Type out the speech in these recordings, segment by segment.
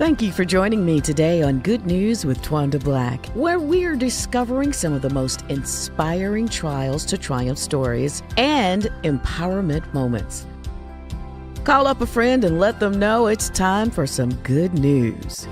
Thank you for joining me today on Good News with Twanda Black, where we're discovering some of the most inspiring trials to triumph stories and empowerment moments. Call up a friend and let them know it's time for some good news.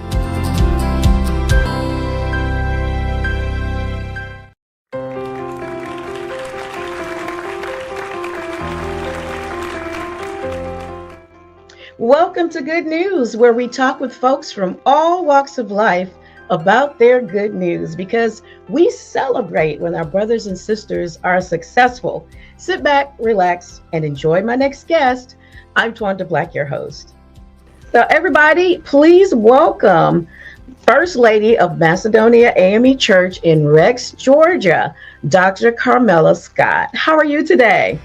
Welcome to Good News, where we talk with folks from all walks of life about their good news, because we celebrate when our brothers and sisters are successful. Sit back, relax, and enjoy my next guest. I'm Twanda Black, your host. So everybody, please welcome First Lady of Macedonia AME Church in Rex, Georgia, Dr. Carmella Scott. How are you today?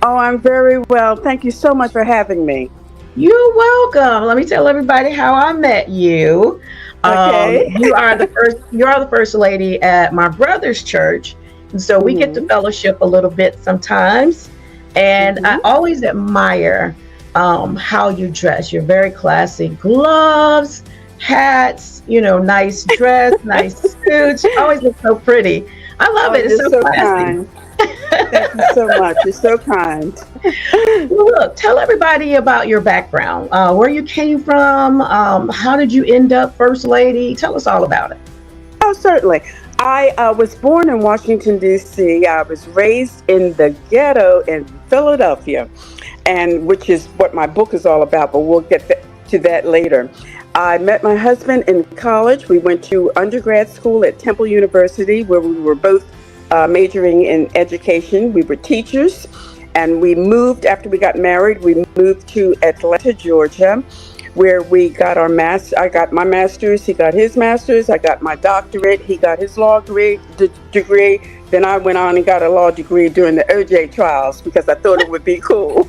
Oh, I'm very well. Thank you so much for having me. You're welcome. Let me tell everybody how I met you. Okay. You are the first lady at my brother's church, and so we get to fellowship a little bit sometimes. And I always admire how you dress. You're very classy. Gloves, hats, nice dress, nice suits. You always look so pretty. I love it. It's so classy. Kind. Thank you so much. You're so kind. Well, look, tell everybody about your background, where you came from, how did you end up First Lady? Tell us all about it. Oh, certainly. I was born in Washington, D.C. I was raised in the ghetto in Philadelphia, and which is what my book is all about, but we'll get to that later. I met my husband in college. We went to undergrad school at Temple University, where we were both majoring in education. We were teachers, and we moved after we got married. We moved to Atlanta, Georgia, where we got our I got my master's, he got his master's, I got my doctorate, he got his law degree. Then I went on and got a law degree during the OJ trials because I thought it would be cool.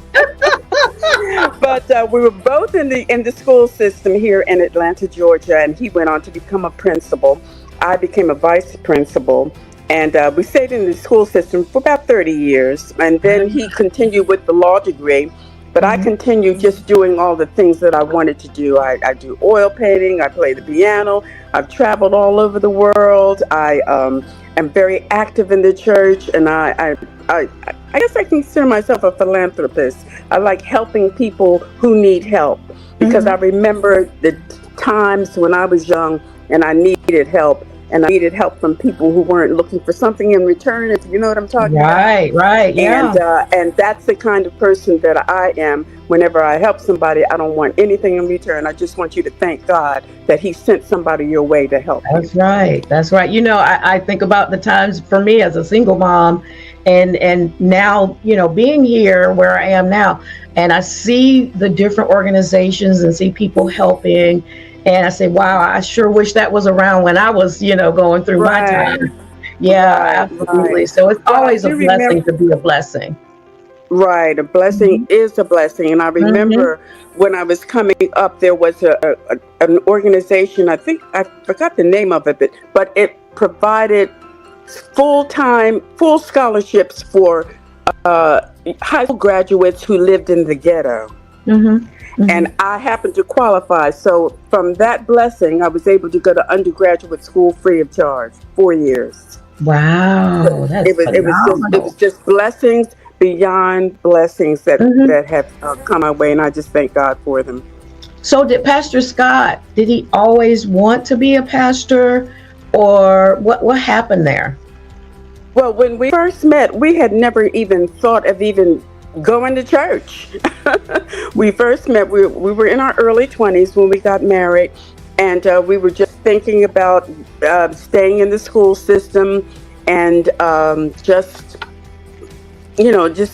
But we were both in the school system here in Atlanta, Georgia, and he went on to become a principal. I became a vice principal. And we stayed in the school system for about 30 years. And then he continued with the law degree. But I continued just doing all the things that I wanted to do. I do oil painting. I play the piano. I've traveled all over the world. I am very active in the church. And I guess I consider myself a philanthropist. I like helping people who need help. Because I remember the times when I was young and I needed help. And I needed help from people who weren't looking for something in return, if you know what I'm talking about. Right, yeah. And that's the kind of person that I am. Whenever I help somebody, I don't want anything in return. I just want you to thank God that he sent somebody your way to help you. That's right. I think about the times for me as a single mom and now, being here where I am now, and I see the different organizations and see people helping. And I say, wow, I sure wish that was around when I was, going through my time. Yeah, absolutely. Right. So it's always a blessing to be a blessing. Right. A blessing is a blessing. And I remember when I was coming up, there was an organization, I think I forgot the name of it, but it provided full scholarships for high school graduates who lived in the ghetto. And I happened to qualify. So from that blessing, I was able to go to undergraduate school free of charge, 4 years. Wow. It was just blessings beyond blessings that have come my way. And I just thank God for them. So did Pastor Scott, did he always want to be a pastor, or what happened there? Well, when we first met, we had never even thought of even going to church. We first met, we were in our early 20s when we got married, and we were just thinking about staying in the school system and just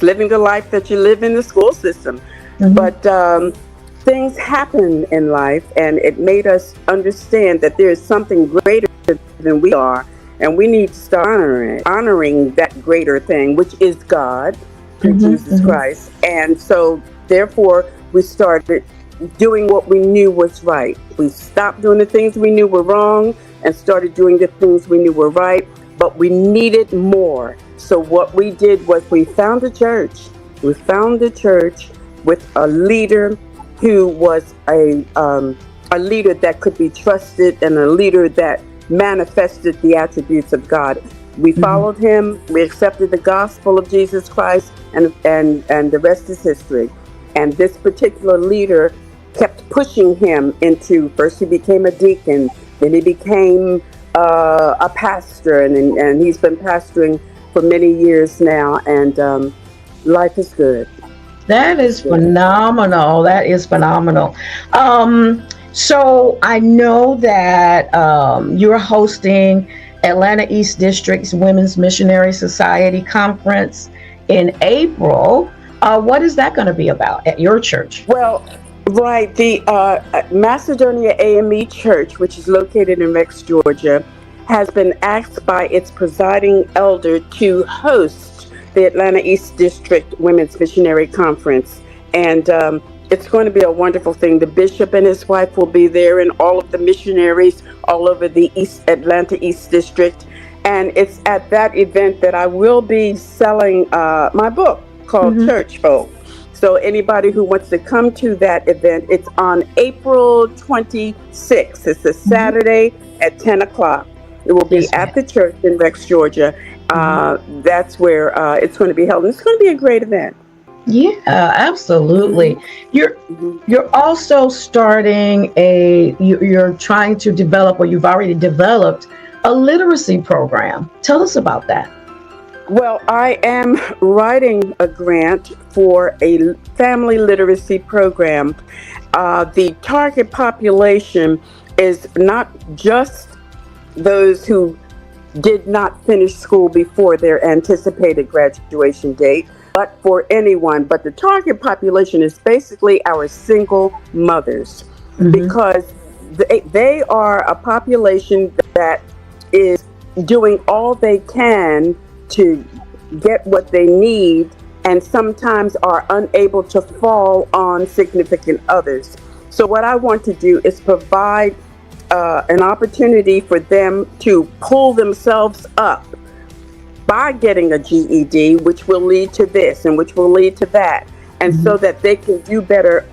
living the life that you live in the school system. But things happen in life, and it made us understand that there is something greater than we are, and we need to start honoring that greater thing, which is God, Jesus Christ. And so therefore we started doing what we knew was right. We stopped doing the things we knew were wrong and started doing the things we knew were right, but we needed more. So what we did was we found a church. We found a church with a leader who was a a leader that could be trusted and a leader that manifested the attributes of God. We followed him, we accepted the gospel of Jesus Christ, and the rest is history. And this particular leader kept pushing him into, first he became a deacon, then he became a pastor, and he's been pastoring for many years now, and life is good. That is phenomenal. That is phenomenal. So I know that you're hosting Atlanta East District's Women's Missionary Society Conference in April. What is that going to be about at your church? Well, right. The Macedonia AME Church, which is located in Rex, Georgia, has been asked by its presiding elder to host the Atlanta East District Women's Missionary Conference. And it's going to be a wonderful thing. The bishop and his wife will be there, and all of the missionaries all over the Atlanta East District. And it's at that event that I will be selling my book called Church Folk. So anybody who wants to come to that event, it's on April 26th. It's a Saturday at 10 o'clock. It will be at the church in Rex, Georgia. That's where it's going to be held. And it's going to be a great event. Yeah, absolutely. You're also starting you're trying to develop, or you've already developed, a literacy program. Tell us about that. Well, I am writing a grant for a family literacy program. The target population is not just those who did not finish school before their anticipated graduation date, but for anyone. But the target population is basically our single mothers, because they are a population that is doing all they can to get what they need, and sometimes are unable to fall on significant others. So what I want to do is provide an opportunity for them to pull themselves up by getting a GED, which will lead to this and which will lead to that, and so that they can do better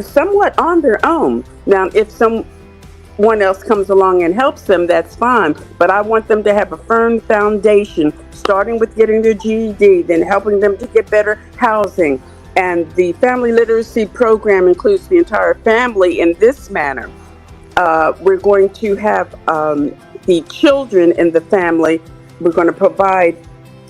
somewhat on their own. Now, if someone else comes along and helps them, that's fine, but I want them to have a firm foundation, starting with getting their GED, then helping them to get better housing. And the family literacy program includes the entire family in this manner. We're going to have the children in the family. We're going to provide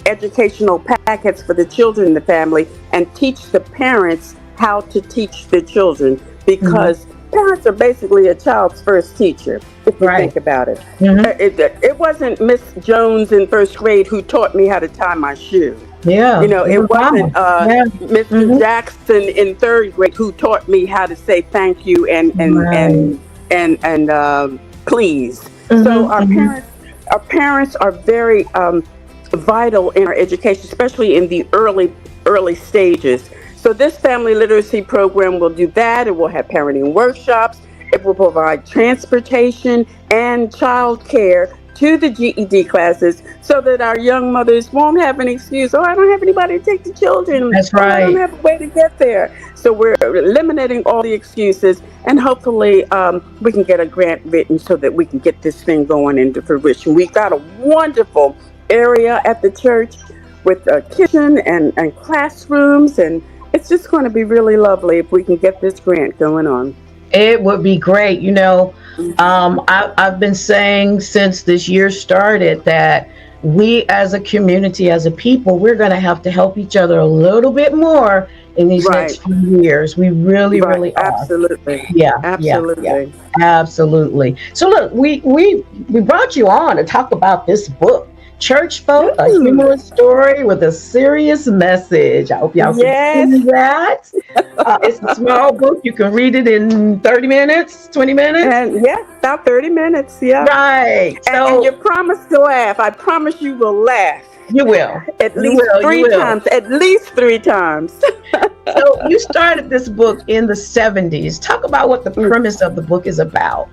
educational packets for the children in the family and teach the parents how to teach the children, because parents are basically a child's first teacher, if you think about it. It wasn't Miss Jones in first grade who taught me how to tie my shoe. Yeah. You know, it wasn't Mr. Jackson in third grade who taught me how to say thank you and please. So our parents are very vital in our education, especially in the early stages. So this family literacy program will do that. It will have parenting workshops. It will provide transportation and child care to the GED classes, so that our young mothers won't have an excuse. Oh, I don't have anybody to take the children. That's right. I don't have a way to get there. So we're eliminating all the excuses, and hopefully we can get a grant written so that we can get this thing going into fruition. We've got a wonderful area at the church with a kitchen and classrooms, and it's just going to be really lovely if we can get this grant going on. It would be great. You know, I've been saying since this year started that we as a community, as a people, we're going to have to help each other a little bit more in these next few years. We really are. Absolutely. Yeah. Absolutely. Yeah. Absolutely. So look, we brought you on to talk about this book, Church Folk, a humorous story with a serious message. I hope y'all can see that. It's a small book. You can read it in 30 minutes, 20 minutes. And about 30 minutes. Yeah. Right. And you promise to laugh. I promise you will laugh. You will. At least three times. At least 3 times. So you started this book in the 70s. Talk about what the premise of the book is about.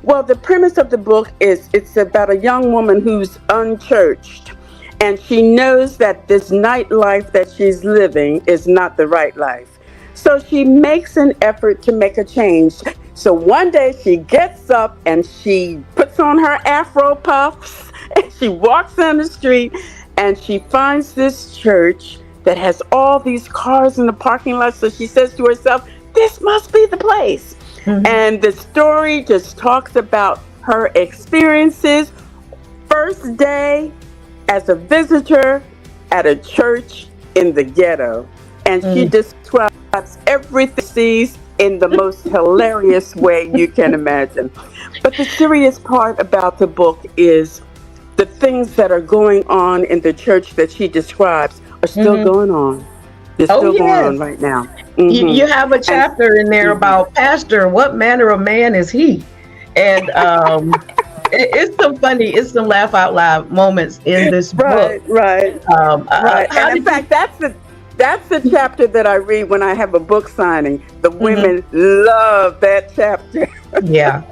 Well, the premise of the book is it's about a young woman who's unchurched, and she knows that this nightlife that she's living is not the right life. So she makes an effort to make a change. So one day she gets up and she puts on her Afro puffs and she walks down the street and she finds this church that has all these cars in the parking lot. So she says to herself, this must be the place. Mm-hmm. And the story just talks about her experiences. First day as a visitor at a church in the ghetto. And she describes everything she sees in the most hilarious way you can imagine. But the serious part about the book is the things that are going on in the church that she describes are still going on. They're still going on right now. Mm-hmm. You have a chapter in there about Pastor, what manner of man is he? And it's some laugh out loud moments in this book. Right. And in fact, that's the chapter that I read when I have a book signing. The women love that chapter. Yeah.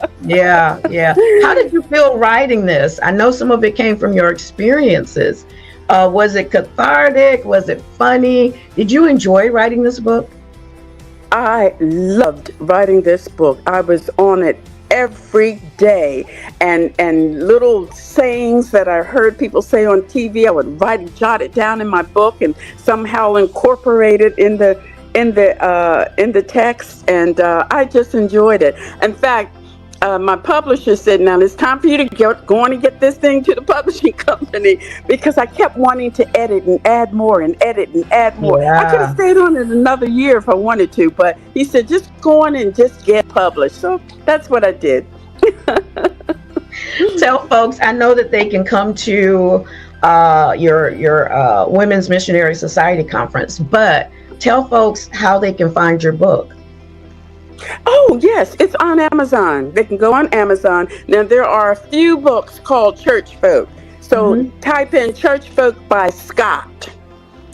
How did you feel writing this? I know some of it came from your experiences. Was it cathartic? Was it funny? Did you enjoy writing this book? I loved writing this book. I was on it every day, and little sayings that I heard people say on TV, I would jot it down in my book and somehow incorporate it in the text, and I just enjoyed it. In fact, my publisher said, now it's time for you to go on and get this thing to the publishing company, because I kept wanting to edit and add more and edit and add more. Yeah. I could have stayed on it another year if I wanted to, but he said, just go on and just get published. So that's what I did. Tell folks, I know that they can come to your Women's Missionary Society conference, but tell folks how they can find your book. Oh, yes, it's on Amazon. They can go on Amazon. Now, there are a few books called Church Folk. So type in Church Folk by Scott.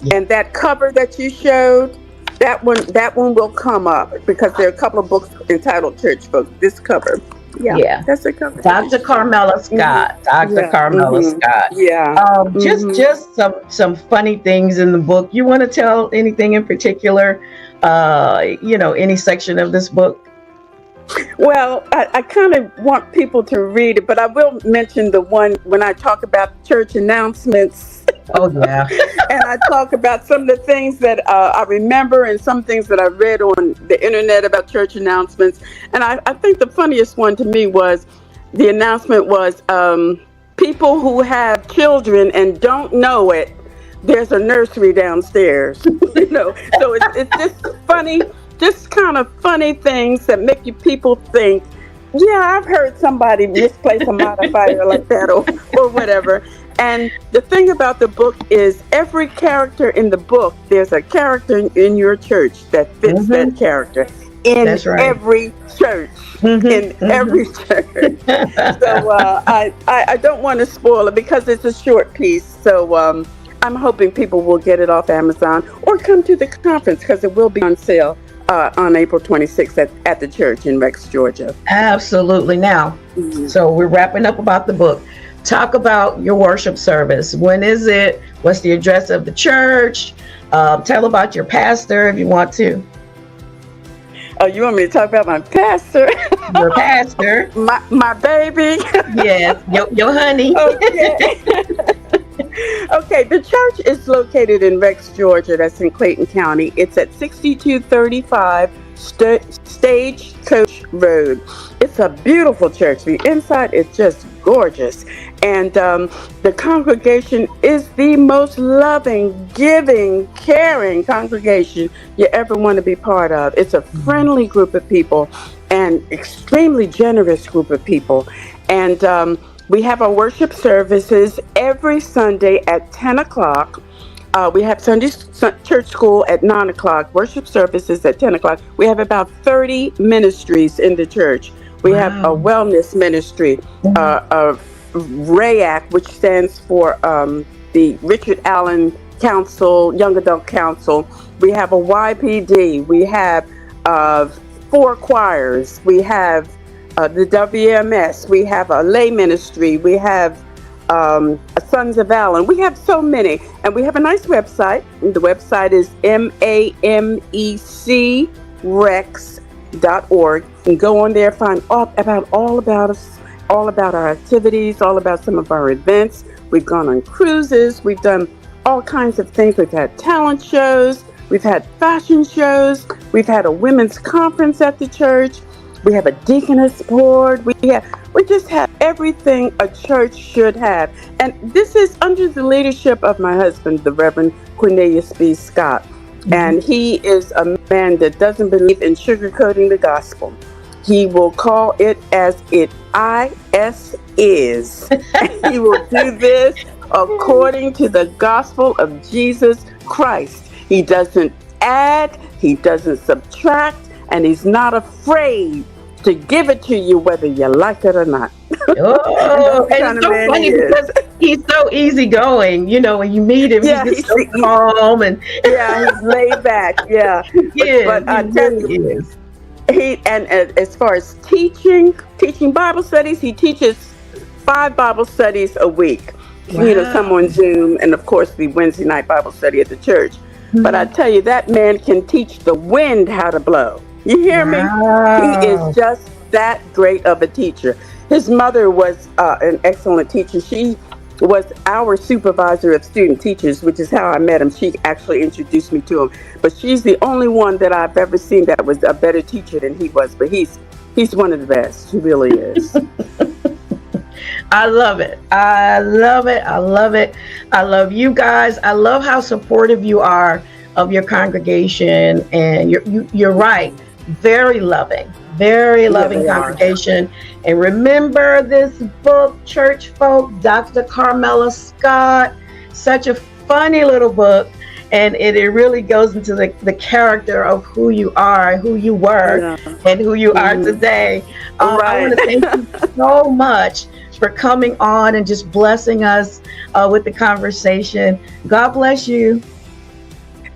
Yeah. And that cover that you showed, that one will come up, because there are a couple of books entitled Church Folk. This cover. Yeah. That's the cover. Dr. Carmella Scott. Carmella Scott. Yeah. Just some funny things in the book. You want to tell anything in particular? Any section of this book? Well, I kind of want people to read it, but I will mention the one when I talk about church announcements. Oh, yeah. And I talk about some of the things that I remember and some things that I read on the internet about church announcements. And I think the funniest one to me was the announcement was people who have children and don't know it, there's a nursery downstairs. So it's just funny, just kind of funny things that make people think, yeah, I've heard somebody misplace a modifier like that or whatever. And the thing about the book is every character in the book, there's a character in your church that fits that character in every church. Every church. So I don't want to spoil it because it's a short piece. So I'm hoping people will get it off Amazon or come to the conference, because it will be on sale on April 26th at the church in Rex, Georgia. Absolutely. Now, so we're wrapping up about the book. Talk about your worship service. When is it? What's the address of the church? Tell about your pastor if you want to. Oh, you want me to talk about my pastor? Your pastor. my baby. Yes, your honey. Okay. Okay, the church is located in Rex, Georgia. That's in Clayton County. It's at 6235 Stagecoach Road. It's a beautiful church. The inside is just gorgeous. And the congregation is the most loving, giving, caring congregation you ever want to be part of. It's a friendly group of people and extremely generous group of people. And we have our worship services every Sunday at 10 o'clock. We have Sunday church school at 9 o'clock, worship services at 10 o'clock. We have about 30 ministries in the church. We have a wellness ministry, RAYAC, which stands for the Richard Allen Council, Young Adult Council. We have a YPD. We have 4 choirs. We have the WMS. We have a lay ministry. We have Sons of Allen. We have so many. And we have a nice website. The website is MAMEC Rex pgnet.org, and go on there, find all about us, all about our activities, all about some of our events. We've gone on cruises. We've done all kinds of things. We've had talent shows. We've had fashion shows. We've had a women's conference at the church. We have a deaconess board. We just have everything a church should have. And this is under the leadership of my husband, the Reverend Cornelius Scott. Mm-hmm. And he is a man that doesn't believe in sugarcoating the gospel. He will call it as it is. He will do this according to the gospel of Jesus Christ. He doesn't add, he doesn't subtract, and he's not afraid to give it to you whether you like it or not. Oh, and it's so funny because he's so easygoing. You know, when you meet him, he's so calm and he's laid back. Yeah, but I tell you, and as far as teaching Bible studies, he teaches 5 Bible studies a week. Wow. You know, some on Zoom, and of course the Wednesday night Bible study at the church. Mm-hmm. But I tell you, that man can teach the wind how to blow. You hear me? He is just that great of a teacher. His mother was an excellent teacher. She was our supervisor of student teachers, which is how I met him. She actually introduced me to him. But she's the only one that I've ever seen that was a better teacher than he was. But he's one of the best. He really is. I love it. I love it. I love it. I love you guys. I love how supportive you are of your congregation. And you're right. Very loving congregation. And remember this book, Church Folk, Dr. Carmella Scott. Such a funny little book. And it really goes into the character of who you are, who you were, and who you are today. I want to thank you so much for coming on and just blessing us with the conversation. God bless you.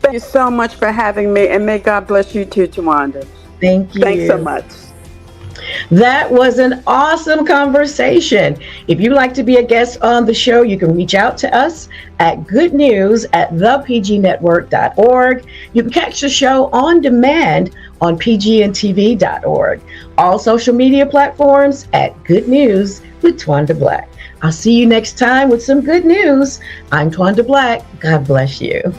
Thank you so much for having me, and may God bless you too, Twanda. Thank you. Thanks so much. That was an awesome conversation. If you'd like to be a guest on the show, you can reach out to us at goodnews@thepgnetwork.org. You can catch the show on demand on pgntv.org. All social media platforms at Good News with Twanda Black. I'll see you next time with some good news. I'm Twanda Black. God bless you.